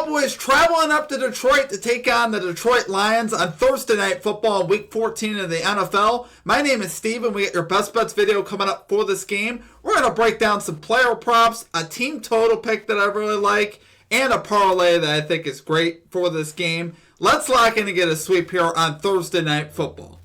Cowboys traveling up to Detroit to take on the Detroit Lions on Thursday Night Football in Week 14 of the NFL. My name is Steve, and we got your best bets video coming up for this game. We're going to break down some player props, a team total pick that I really like, and a parlay that I think is great for this game. Let's lock in and get a sweep here on Thursday Night Football.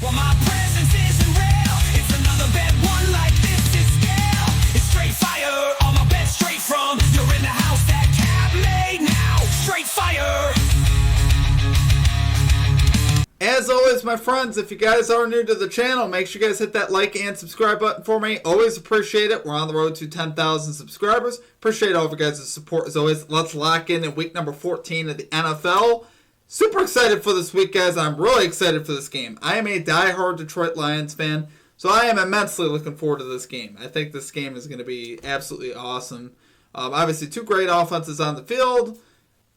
Well, my presence isn't real. It's another bad one like this is scale. It's straight fire. All my bets straight from. You're in the house that Cab made now. Straight fire. As always, my friends, if you guys are new to the channel, make sure you guys hit that like and subscribe button for me. Always appreciate it. We're on the road to 10,000 subscribers. Appreciate all of you guys' support as always. Let's lock in week number 14 of the NFL. Super excited for this week, guys. I'm really excited for this game. I am a diehard Detroit Lions fan, so I am immensely looking forward to this game. I think this game is going to be absolutely awesome. Obviously, two great offenses on the field.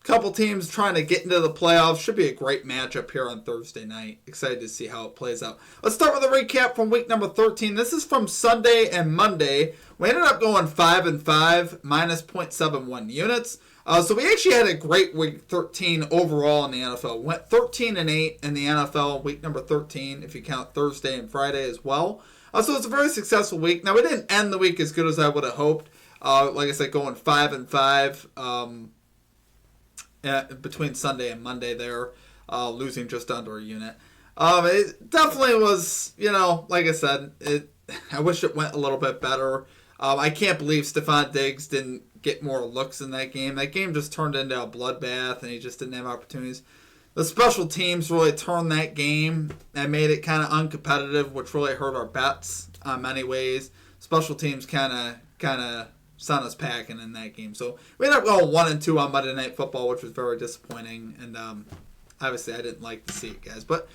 Couple teams trying to get into the playoffs. Should be a great matchup here on Thursday night. Excited to see how it plays out. Let's start with a recap from week number 13. This is from Sunday and Monday. We ended up going 5-5, minus 0.71 units. So we actually had a great week 13 overall in the NFL. We went 13-8 in the NFL week number 13, if you count Thursday and Friday as well. So it's a very successful week. Now, we didn't end the week as good as I would have hoped. Like I said, going 5-5. Between Sunday and Monday there, losing just under a unit. It definitely was, like I said, I wish it went a little bit better. I can't believe Stephon Diggs didn't get more looks in that game. That game just turned into a bloodbath, and he just didn't have opportunities. The special teams really turned that game and made it kind of uncompetitive, which really hurt our bets in many ways. Special teams kind of sent us packing in that game. So we ended up going 1-2 on Monday Night Football, which was very disappointing. And obviously I didn't like to see it, guys. But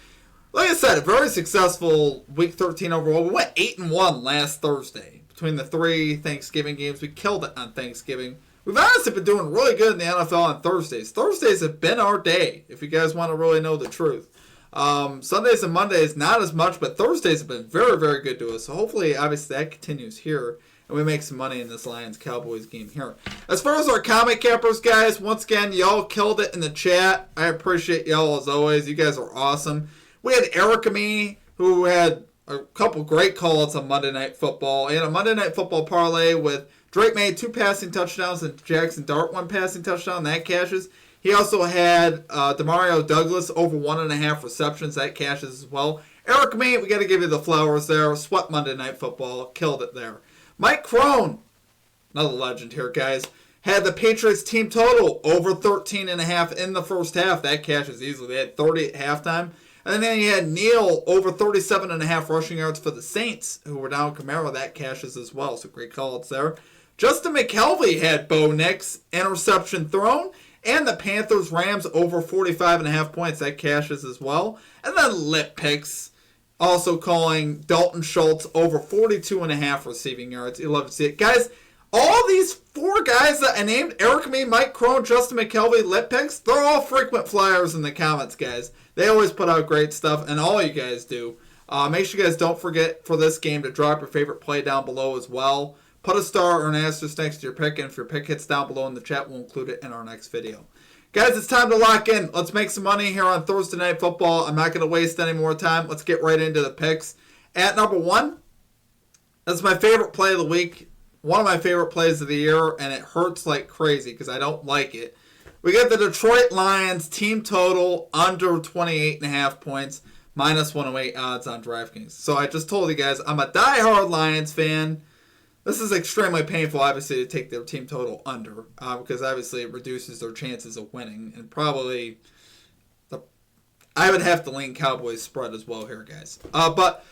like I said, a very successful Week 13 overall. We went 8-1 last Thursday. Between the three Thanksgiving games, we killed it on Thanksgiving. We've honestly been doing really good in the NFL on Thursdays. Thursdays have been our day, if you guys want to really know the truth. Sundays and Mondays, not as much, but Thursdays have been very, very good to us. So hopefully, obviously, that continues here. And we make some money in this Lions-Cowboys game here. As far as our comic cappers, guys, once again, y'all killed it in the chat. I appreciate y'all as always. You guys are awesome. We had Eric and me, who had a couple great calls on Monday Night Football. And a Monday Night Football parlay with Drake made 2 passing touchdowns and Jackson Dart 1 passing touchdown. That cashes. He also had Demario Douglas over 1.5 receptions. That cashes as well. Eric and me, we got to give you the flowers there. Swept Monday Night Football. Killed it there. Mike Crone, another legend here, guys, had the Patriots team total over 13.5 in the first half. That cashes easily. They had 30 at halftime. And then you had Neal over 37.5 rushing yards for the Saints, who were down Camaro. That cashes as well. So great calls there. Justin McKelvey had Bo Nix, interception thrown. And the Panthers-Rams over 45.5 points. That cashes as well. And then Lip Picks. Also calling Dalton Schultz over 42.5 receiving yards. You love to see it. Guys, all these 4 guys that I named, Eric Me, Mike Crone, Justin McKelvey, Lip Picks, they're all frequent flyers in the comments, guys. They always put out great stuff, and all you guys do. Make sure you guys don't forget for this game to drop your favorite play down below as well. Put a star or an asterisk next to your pick, and if your pick hits down below in the chat, we'll include it in our next video. Guys, it's time to lock in. Let's make some money here on Thursday Night Football. I'm not going to waste any more time. Let's get right into the picks. At number 1, that's my favorite play of the week. One of my favorite plays of the year, and it hurts like crazy because I don't like it. We got the Detroit Lions team total under 28.5 points, minus 108 odds on DraftKings. So I just told you guys, I'm a diehard Lions fan. This is extremely painful, obviously, to take their team total under, because obviously it reduces their chances of winning. And probably, I would have to lean Cowboys spread as well here, guys. But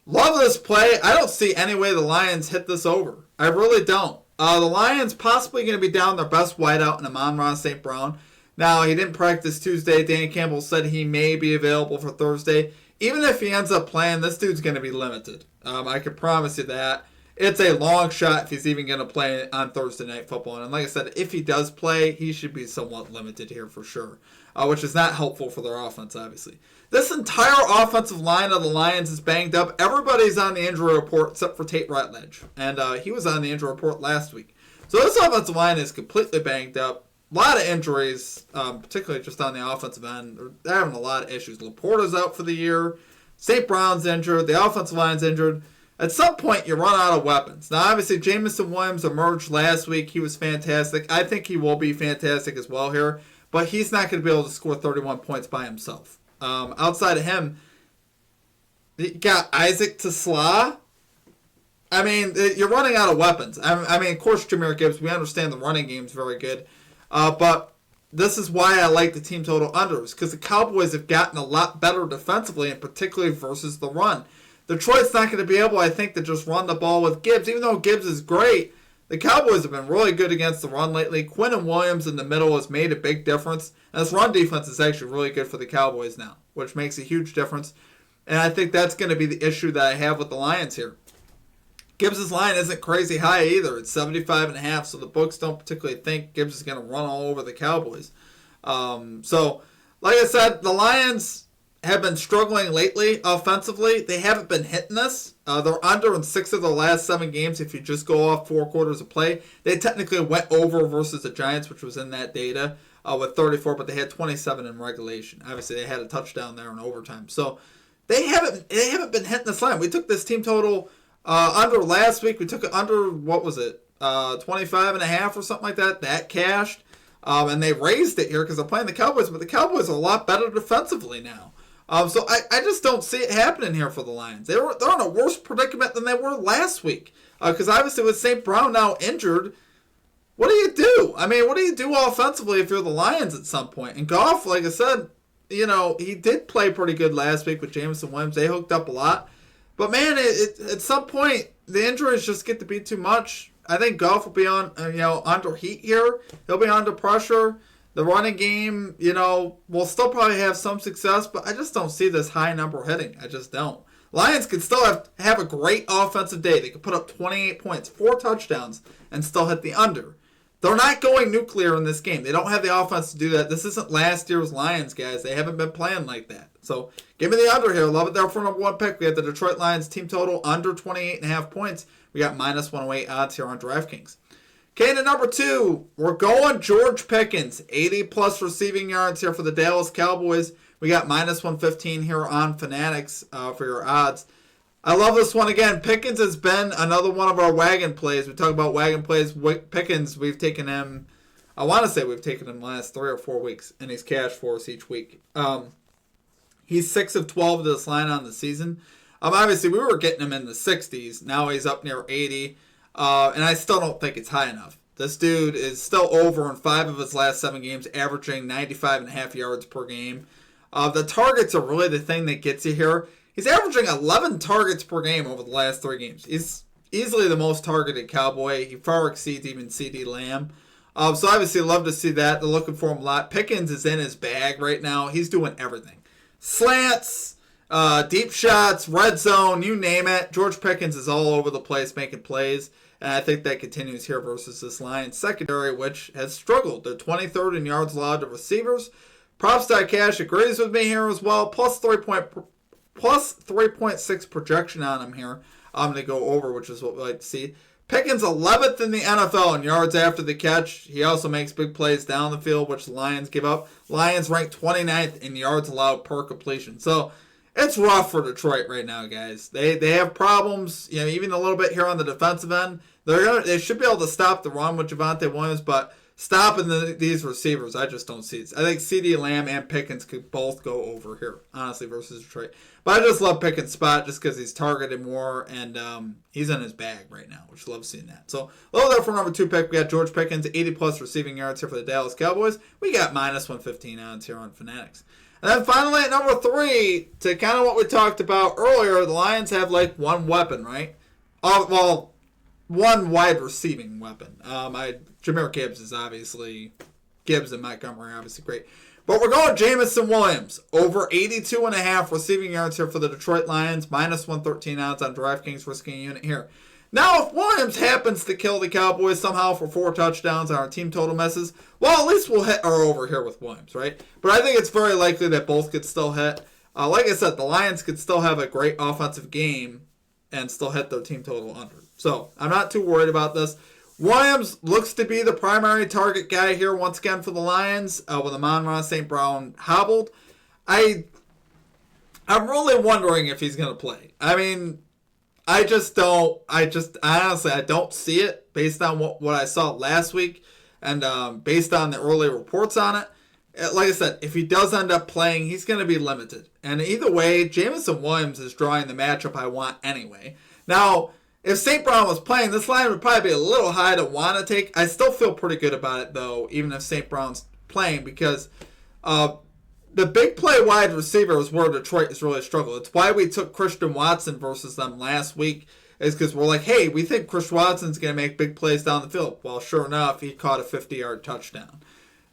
love this play. I don't see any way the Lions hit this over. I really don't. The Lions possibly going to be down their best wideout in Amon-Ra St. Brown. Now, he didn't practice Tuesday. Danny Campbell said he may be available for Thursday. Even if he ends up playing, this dude's going to be limited. I can promise you that. It's a long shot if he's even going to play on Thursday Night Football. And like I said, if he does play, he should be somewhat limited here for sure, which is not helpful for their offense, obviously. This entire offensive line of the Lions is banged up. Everybody's on the injury report except for Tate Ratledge. And he was on the injury report last week. So this offensive line is completely banged up. a lot of injuries, particularly just on the offensive end. They're having a lot of issues. Laporta's out for the year. St. Brown's injured. The offensive line's injured. At some point, you run out of weapons. Now, obviously, Jamison Williams emerged last week. He was fantastic. I think he will be fantastic as well here. But he's not going to be able to score 31 points by himself. Outside of him, you got Isaac Tesla. I mean, you're running out of weapons. I mean, of course, Jahmyr Gibbs, we understand the running game's very good. But this is why I like the team total unders. Because the Cowboys have gotten a lot better defensively, and particularly versus the run. Detroit's not going to be able, I think, to just run the ball with Gibbs. Even though Gibbs is great, the Cowboys have been really good against the run lately. Quinn and Williams in the middle has made a big difference. And this run defense is actually really good for the Cowboys now, which makes a huge difference. And I think that's going to be the issue that I have with the Lions here. Gibbs' line isn't crazy high either. It's 75.5, so the books don't particularly think Gibbs is going to run all over the Cowboys. So, like I said, the Lions have been struggling lately offensively. They haven't been hitting us. They're under in 6 of their last 7 games if you just go off 4 quarters of play. They technically went over versus the Giants, which was in that data, with 34, but they had 27 in regulation. Obviously, they had a touchdown there in overtime. So they haven't been hitting this line. We took this team total under last week. We took it under, what was it, 25.5 or something like that. That cashed. And they raised it here because they're playing the Cowboys, but the Cowboys are a lot better defensively now. So I just don't see it happening here for the Lions. They're in a worse predicament than they were last week. Because obviously with St. Brown now injured, what do you do? I mean, what do you do offensively if you're the Lions at some point? And Goff, like I said, you know, he did play pretty good last week with Jamison Williams. They hooked up a lot. But man, at some point, the injuries just get to be too much. I think Goff will be on, under heat here. He'll be under pressure. The running game, will still probably have some success, but I just don't see this high number hitting. I just don't. Lions could still have a great offensive day. They could put up 28 points, 4 touchdowns, and still hit the under. They're not going nuclear in this game. They don't have the offense to do that. This isn't last year's Lions, guys. They haven't been playing like that. So give me the under here. Love it there for number 1 pick. We have the Detroit Lions team total under 28.5 points. We got minus 108 odds here on DraftKings. Okay, to number 2, we're going George Pickens. 80-plus receiving yards here for the Dallas Cowboys. We got minus 115 here on Fanatics for your odds. I love this one again. Pickens has been another one of our wagon plays. We talk about wagon plays. Pickens, we've taken him, I want to say we've taken him the last 3 or 4 weeks, and he's cashed for us each week. He's 6 of 12 to this line on the season. Obviously, we were getting him in the 60s. Now he's up near 80. And I still don't think it's high enough. This dude is still over in 5 of his last 7 games, averaging 95.5 yards per game. The targets are really the thing that gets you here. He's averaging 11 targets per game over the last 3 games. He's easily the most targeted Cowboy. He far exceeds even C.D. Lamb. So obviously love to see that. They're looking for him a lot. Pickens is in his bag right now. He's doing everything. Slants, deep shots, red zone, you name it. George Pickens is all over the place making plays. And I think that continues here versus this Lions secondary, which has struggled. They're 23rd in yards allowed to receivers. Props.cash agrees with me here as well. Plus 3.6 projection on him here. I'm going to go over, which is what we like to see. Pickens 11th in the NFL in yards after the catch. He also makes big plays down the field, which the Lions give up. Lions ranked 29th in yards allowed per completion. So it's rough for Detroit right now, guys. They have problems, even a little bit here on the defensive end. They should be able to stop the run with Javonte Williams, but stopping these receivers, I just don't see it. I think C.D. Lamb and Pickens could both go over here, honestly, versus Detroit. But I just love Pickens' spot just because he's targeted more, and he's in his bag right now, which I love seeing that. So, a little there for number 2 pick. We got George Pickens, 80-plus receiving yards here for the Dallas Cowboys. We got minus 115 odds here on Fanatics. And then finally at number 3, to kind of what we talked about earlier, the Lions have like one weapon, right? One wide receiving weapon. Jahmyr Gibbs is obviously, Gibbs and Montgomery are obviously great. But we're going Jamison Williams. Over 82.5 receiving yards here for the Detroit Lions. Minus 113 odds on DraftKings, risking a unit here. Now, if Williams happens to kill the Cowboys somehow for 4 touchdowns and our team total messes, well, at least we'll hit our over here with Williams, right? But I think it's very likely that both could still hit. Like I said, the Lions could still have a great offensive game and still hit their team total under. So, I'm not too worried about this. Williams looks to be the primary target guy here once again for the Lions, with Amon-Ra St. Brown hobbled. I'm really wondering if he's going to play. I mean, I honestly, I don't see it based on what I saw last week and based on the early reports on it. Like I said, if he does end up playing, he's going to be limited. And either way, Jameson Williams is drawing the matchup I want anyway. Now, if St. Brown was playing, this line would probably be a little high to want to take. I still feel pretty good about it, though, even if St. Brown's playing, because the big play wide receiver is where Detroit has really struggled. It's why we took Christian Watson versus them last week, is because we're like, hey, we think Chris Watson's going to make big plays down the field. Well, sure enough, he caught a 50-yard touchdown.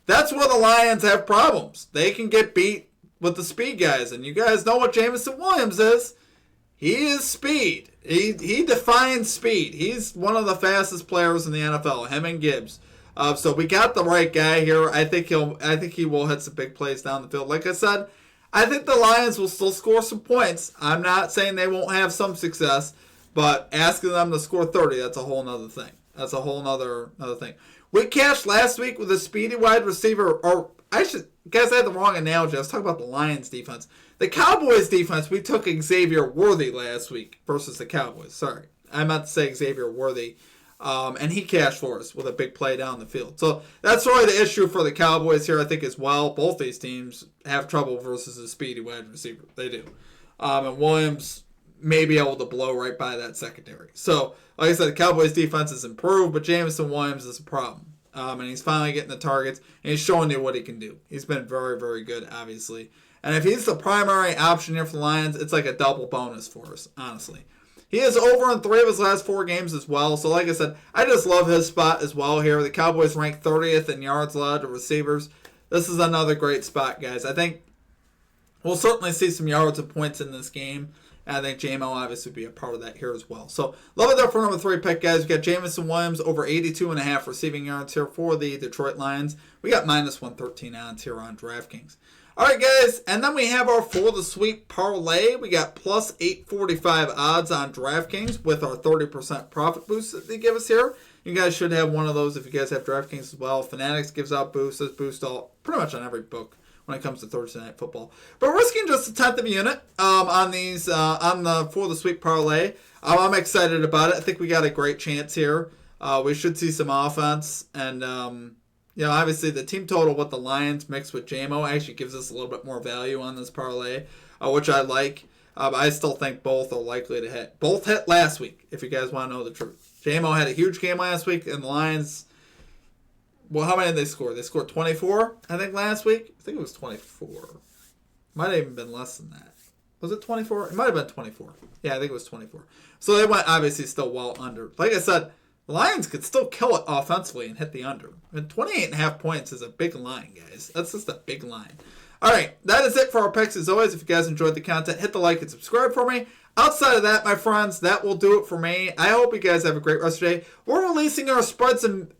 That's where the Lions have problems. They can get beat with the speed guys, and you guys know what Jameson Williams is. He is speed. He defines speed. He's one of the fastest players in the NFL, him and Gibbs. So we got the right guy here. I think he will hit some big plays down the field. Like I said, I think the Lions will still score some points. I'm not saying they won't have some success, but asking them to score 30, that's a whole nother thing. That's a whole nother thing. We cashed last week with a speedy wide receiver, or guys, I had the wrong analogy. I was talking about the Lions defense. The Cowboys defense, we took Xavier Worthy last week versus the Cowboys. Sorry. I meant to say Xavier Worthy. And he cashed for us with a big play down the field. So that's really the issue for the Cowboys here, I think, as well. Both these teams have trouble versus a speedy wide receiver. They do. And Williams may be able to blow right by that secondary. So, like I said, the Cowboys defense has improved, but Jameson Williams is a problem. And he's finally getting the targets, and he's showing you what he can do. He's been very, very good, obviously. And if he's the primary option here for the Lions, it's like a double bonus for us, honestly. He is over in 3 of his last 4 games as well. So like I said, I just love his spot as well here. The Cowboys rank 30th in yards allowed to receivers. This is another great spot, guys. I think we'll certainly see some yards and points in this game. And I think J-Mo obviously would be a part of that here as well. So love it there for number 3 pick, guys. We got Jameson Williams over 82.5 receiving yards here for the Detroit Lions. We got minus 113 odds here on DraftKings. All right, guys, and then we have our For the Sweep Parlay. We got plus 845 odds on DraftKings with our 30% profit boost that they give us here. You guys should have one of those if you guys have DraftKings as well. Fanatics gives out boosts. This boost all pretty much on every book when it comes to Thursday Night Football. But we're risking just a tenth of a unit on the For the Sweep Parlay. I'm excited about it. I think we got a great chance here. We should see some offense, and obviously the team total with the Lions mixed with J-Mo actually gives us a little bit more value on this parlay, which I like. I still think both are likely to hit. Both hit last week, if you guys want to know the truth. J-Mo had a huge game last week, and the Lions, well, how many did they score? They scored 24, I think, last week. I think it was 24. Might have even been less than that. Was it 24? It might have been 24. Yeah, I think it was 24. So they went obviously still well under. Like I said, the Lions could still kill it offensively and hit the under. And 28.5 points is a big line, guys. That's just a big line. All right, that is it for our picks. As always, if you guys enjoyed the content, hit the like and subscribe for me. Outside of that, my friends, that will do it for me. I hope you guys have a great rest of your day. We're releasing our spreads and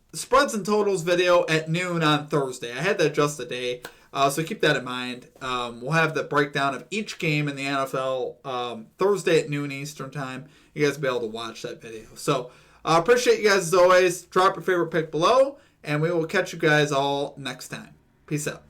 totals video at noon on Thursday. I had to adjust the day, so keep that in mind. We'll have the breakdown of each game in the NFL Thursday at noon Eastern time. You guys will be able to watch that video. So appreciate you guys as always. Drop your favorite pick below, and we will catch you guys all next time. Peace out.